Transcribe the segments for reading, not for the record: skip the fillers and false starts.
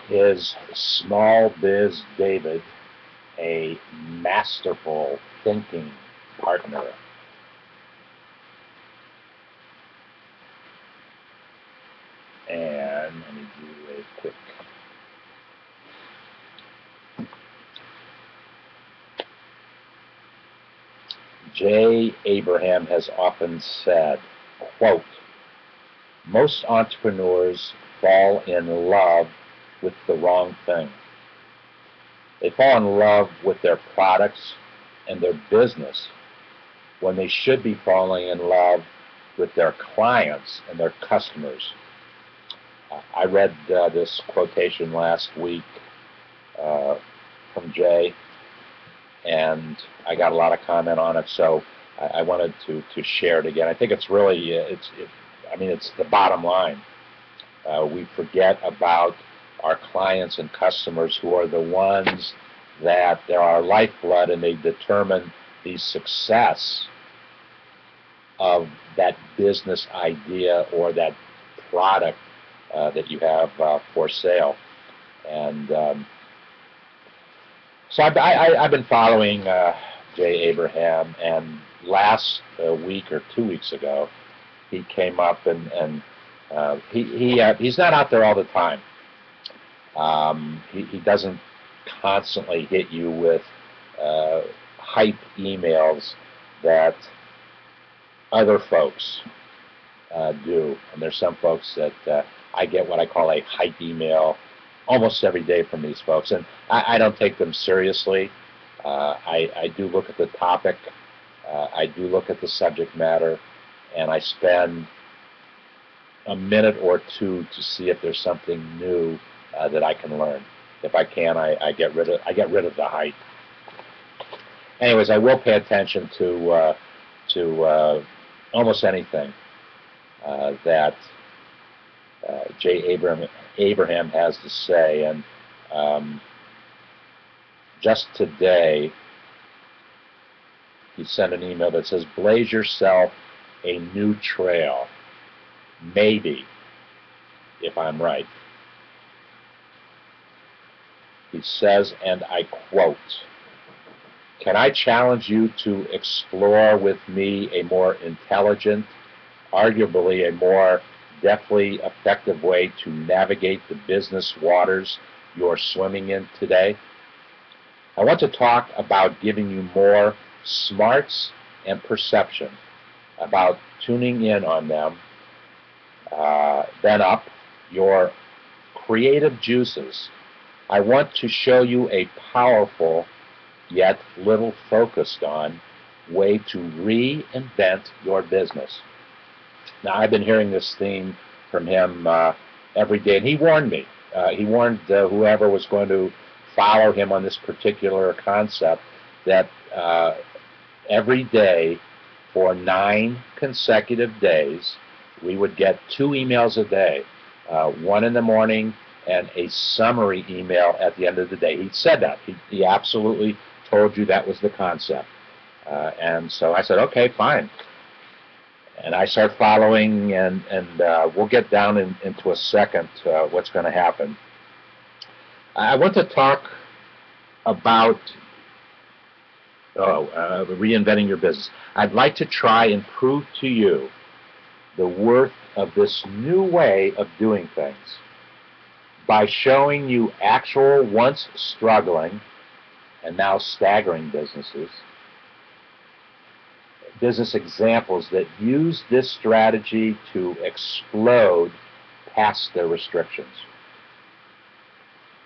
Is SmallBizDavid a masterful thinking partner? And let me do a quick. Jay Abraham has often said, quote, most entrepreneurs fall in love with the wrong thing. They fall in love with their products and their business when they should be falling in love with their clients and their customers. I read this quotation last week from Jay, and I got a lot of comment on it, so I wanted to share it again. I think it's really, it's the bottom line. We forget about our clients and customers, who are the ones that they're our lifeblood, and they determine the success of that business idea or that product that you have for sale. And so I've been following Jay Abraham, and last week or 2 weeks ago, he came up and he's not out there all the time. He doesn't constantly hit you with hype emails that other folks do. And there's some folks that I get what I call a hype email almost every day from these folks, and I don't take them seriously. I do look at the topic, I do look at the subject matter, and I spend a minute or two to see if there's something new that I can learn. If I can, I get rid of the hype. Anyways, I will pay attention to almost anything that Jay Abraham has to say. And just today, he sent an email that says, blaze yourself a new trail, maybe, if I'm right. He says, and I quote, can I challenge you to explore with me a more intelligent, arguably a more deftly effective way to navigate the business waters you're swimming in today? I want to talk about giving you more smarts and perception, about tuning in on them, then up your creative juices. I want to show you a powerful, yet little focused on, way to reinvent your business. Now, I've been hearing this theme from him every day, and he warned me. He warned whoever was going to follow him on this particular concept that every day for 9 consecutive days, we would get 2 emails a day, one in the morning and a summary email at the end of the day. He said that. He absolutely told you that was the concept. And so I said, okay, fine. And I start following, and we'll get down into a second what's going to happen. I want to talk about reinventing your business. I'd like to try and prove to you the worth of this new way of doing things by showing you actual, once struggling and now staggering businesses, business examples that use this strategy to explode past their restrictions.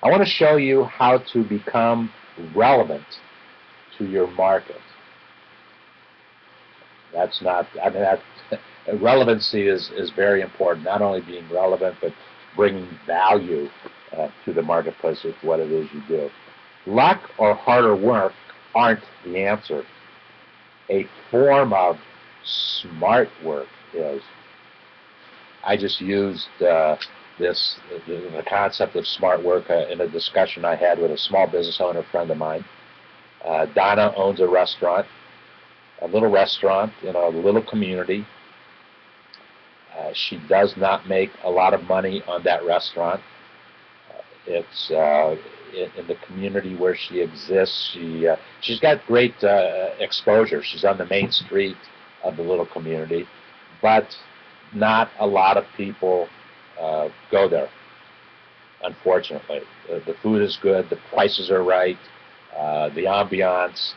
I want to show you how to become relevant to your market. That's not, I mean, relevancy is very important, not only being relevant, but bringing value to the marketplace with what it is you do. Luck or harder work aren't the answer. A form of smart work is. I just used the concept of smart work in a discussion I had with a small business owner friend of mine. Donna owns a restaurant, a little restaurant in a little community. She does not make a lot of money on that restaurant. It's in the community where she exists. She's got great exposure. She's on the main street of the little community, but not a lot of people go there. Unfortunately, the food is good, the prices are right, the ambiance.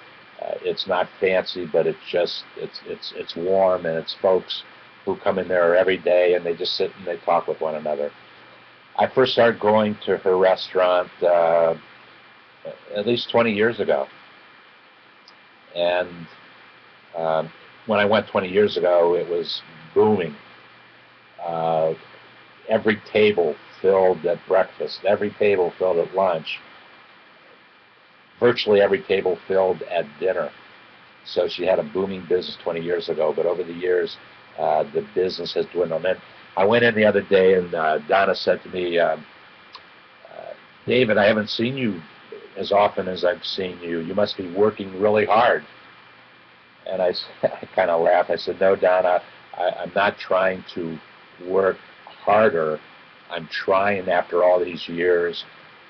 It's not fancy, but it's warm, and it's folks who come in there every day, and they just sit and they talk with one another. I first started going to her restaurant at least 20 years ago, and when I went 20 years ago, it was booming. Every table filled at breakfast, every table filled at lunch, virtually every table filled at dinner. So she had a booming business 20 years ago, but over the years, the business has dwindled. And I went in the other day, and Donna said to me, David, I haven't seen you as often as I've seen you. You must be working really hard. And I kind of laughed. I said, no, Donna, I'm not trying to work harder. I'm trying, after all these years,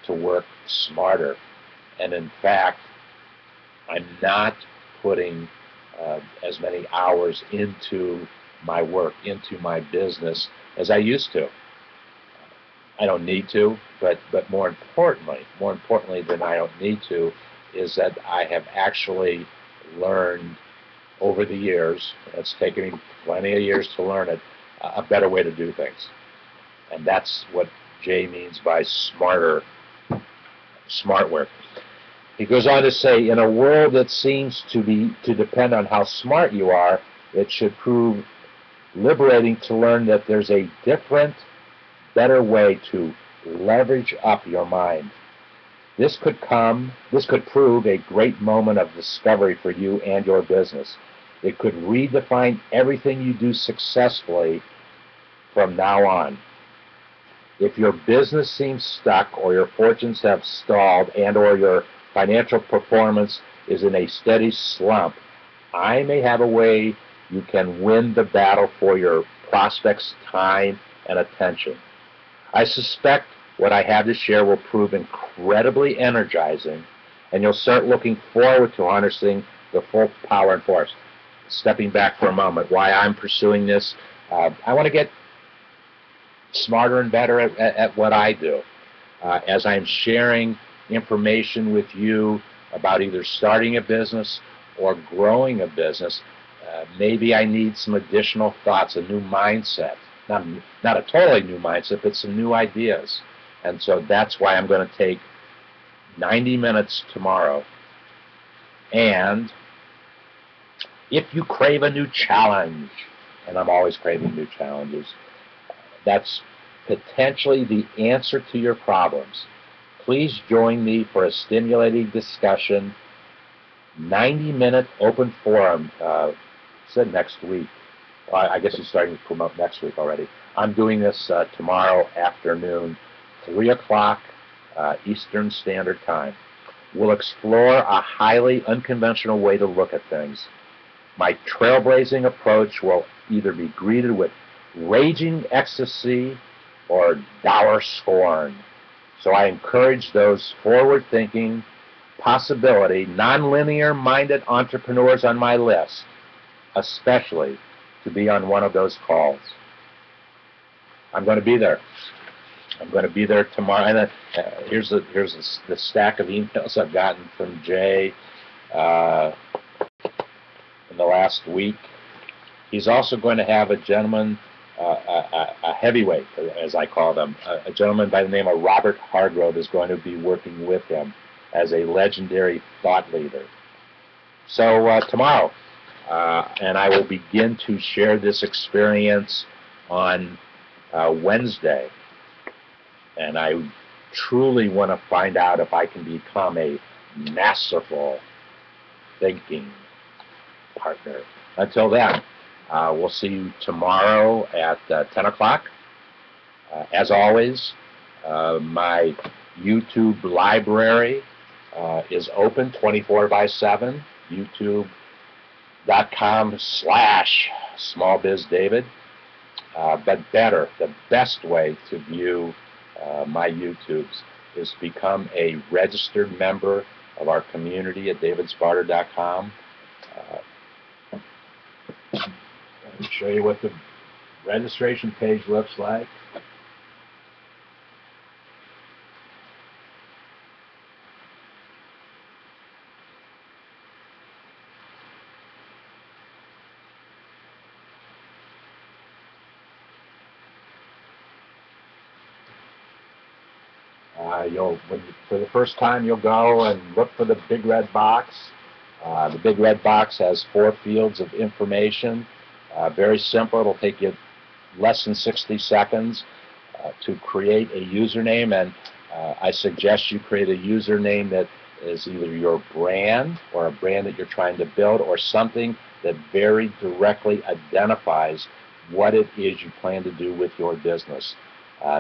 to work smarter. And in fact, I'm not putting as many hours into my work, into my business, as I used to. I don't need to, but more importantly than I don't need to, is that I have actually learned over the years, and it's taken me plenty of years to learn it, a better way to do things. And that's what Jay means by smart work. He goes on to say, in a world that seems to depend on how smart you are, it should prove liberating to learn that there's a different, better way to leverage up your mind. This could prove a great moment of discovery for you and your business. It could redefine everything you do successfully from now on. If your business seems stuck, or your fortunes have stalled, and or your financial performance is in a steady slump, I may have a way you can win the battle for your prospects' time and attention. I suspect what I have to share will prove incredibly energizing, and you'll start looking forward to harnessing the full power and force. Stepping back for a moment, why I'm pursuing this, I want to get smarter and better at what I do. As I'm sharing information with you about either starting a business or growing a business, maybe I need some additional thoughts, a new mindset. Not a totally new mindset, but some new ideas. And so that's why I'm going to take 90 minutes tomorrow. And if you crave a new challenge, and I'm always craving new challenges, that's potentially the answer to your problems, please join me for a stimulating discussion, 90-minute open forum, said next week. Well, I guess he's starting to promote next week already. I'm doing this tomorrow afternoon, 3 o'clock Eastern Standard Time. We'll explore a highly unconventional way to look at things. My trailblazing approach will either be greeted with raging ecstasy or dour scorn. So I encourage those forward-thinking, possibility, nonlinear-minded entrepreneurs on my list, especially, to be on one of those calls. I'm going to be there. I'm going to be there tomorrow. And here's the stack of emails I've gotten from Jay in the last week. He's also going to have a gentleman, a heavyweight, as I call them, a gentleman by the name of Robert Hargrove is going to be working with him as a legendary thought leader. So tomorrow, and I will begin to share this experience on Wednesday. And I truly want to find out if I can become a masterful thinking partner. Until then, we'll see you tomorrow at 10 o'clock. As always, my YouTube library is open 24/7, youtube.com/SmallBizDavid. But better, the best way to view my YouTubes is to become a registered member of our community at davidsbarter.com. Let me show you what the registration page looks like. For the first time, you'll go and look for the big red box. The big red box has 4 fields of information. Very simple. It'll take you less than 60 seconds to create a username, and I suggest you create a username that is either your brand or a brand that you're trying to build, or something that very directly identifies what it is you plan to do with your business.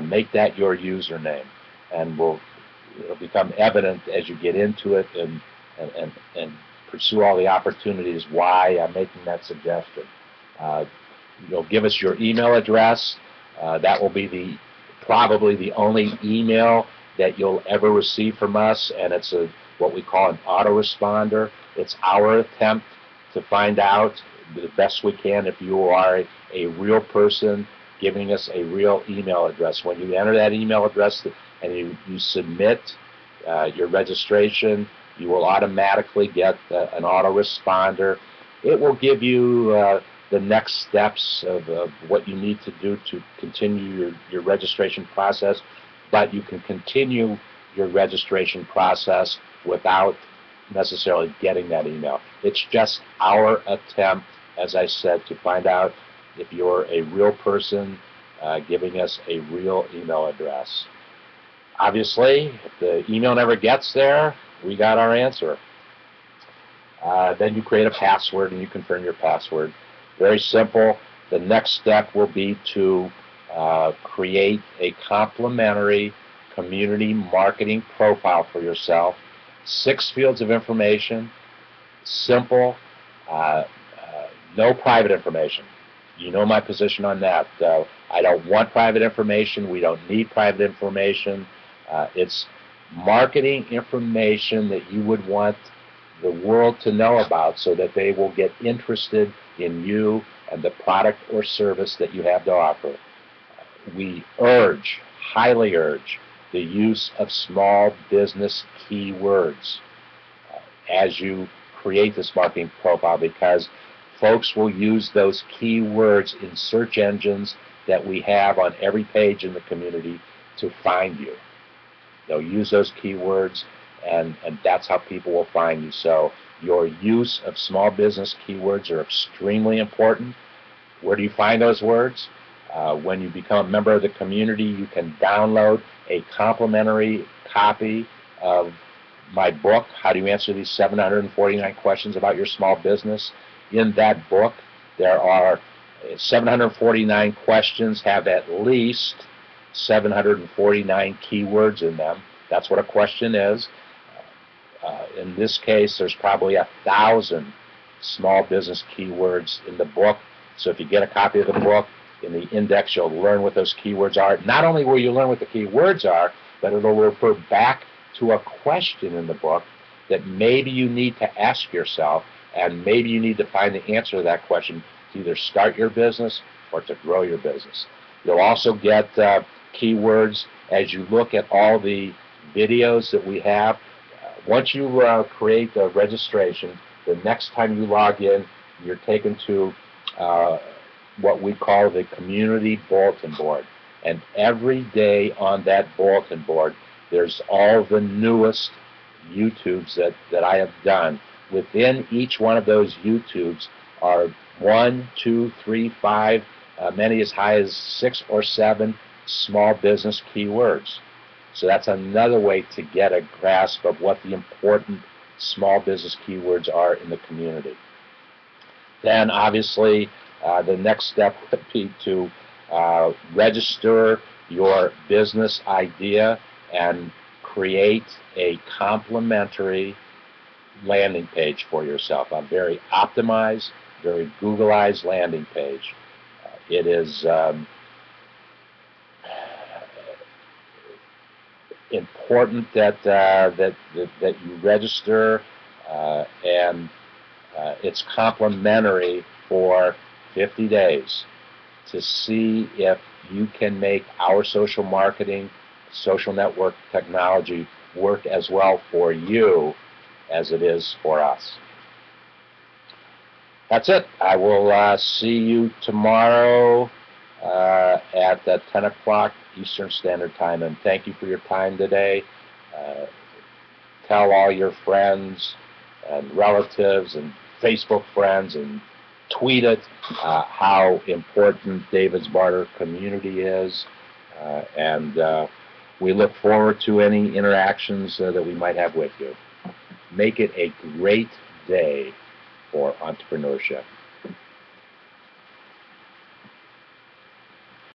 Make that your username, and it'll become evident as you get into it and pursue all the opportunities why I'm making that suggestion. You'll give us your email address. That will be probably the only email that you'll ever receive from us, and it's what we call an autoresponder. It's our attempt to find out the best we can if you are a real person giving us a real email address. When you enter that email address and you submit your registration, you will automatically get an autoresponder. It will give you the next steps of what you need to do to continue your registration process, but you can continue your registration process without necessarily getting that email. It's just our attempt, as I said, to find out if you're a real person giving us a real email address. Obviously, if the email never gets there, we got our answer. Then you create a password and you confirm your password. Very simple. The next step will be to create a complimentary community marketing profile for yourself. 6 fields of information, simple, no private information. You know my position on that. I don't want private information. We don't need private information. It's marketing information that you would want the world to know about so that they will get interested in you and the product or service that you have to offer. We highly urge, the use of small business keywords as you create this marketing profile, because folks will use those keywords in search engines that we have on every page in the community to find you. They'll use those keywords, and that's how people will find you. So your use of small business keywords are extremely important. Where do you find those words? When you become a member of the community, you can download a complimentary copy of my book, How Do You Answer These 749 Questions About Your Small Business. In that book, there are 749 questions, have at least 749 keywords in them. That's what a question is. In this case, there's probably 1,000 small business keywords in the book. So if you get a copy of the book, in the index, you'll learn what those keywords are. Not only will you learn what the keywords are, but it'll refer back to a question in the book that maybe you need to ask yourself, and maybe you need to find the answer to that question to either start your business or to grow your business. You'll also get keywords as you look at all the videos that we have. Once you create a registration, the next time you log in, you're taken to what we call the community bulletin board. And every day on that bulletin board, there's all the newest YouTubes that I have done. Within each one of those YouTubes are 1, 2, 3, 5, many as high as 6 or 7 small business keywords. So that's another way to get a grasp of what the important small business keywords are in the community. Then obviously the next step would be to register your business idea and create a complimentary landing page for yourself, a very optimized, very Googleized landing page. important that you register, and it's complimentary for 50 days to see if you can make our social marketing, social network technology work as well for you as it is for us. That's it. I will see you tomorrow at 10 o'clock Eastern Standard Time, and thank you for your time today. Tell all your friends and relatives and Facebook friends and tweet it how important David's Barter community is, and we look forward to any interactions that we might have with you. Make it a great day for entrepreneurship.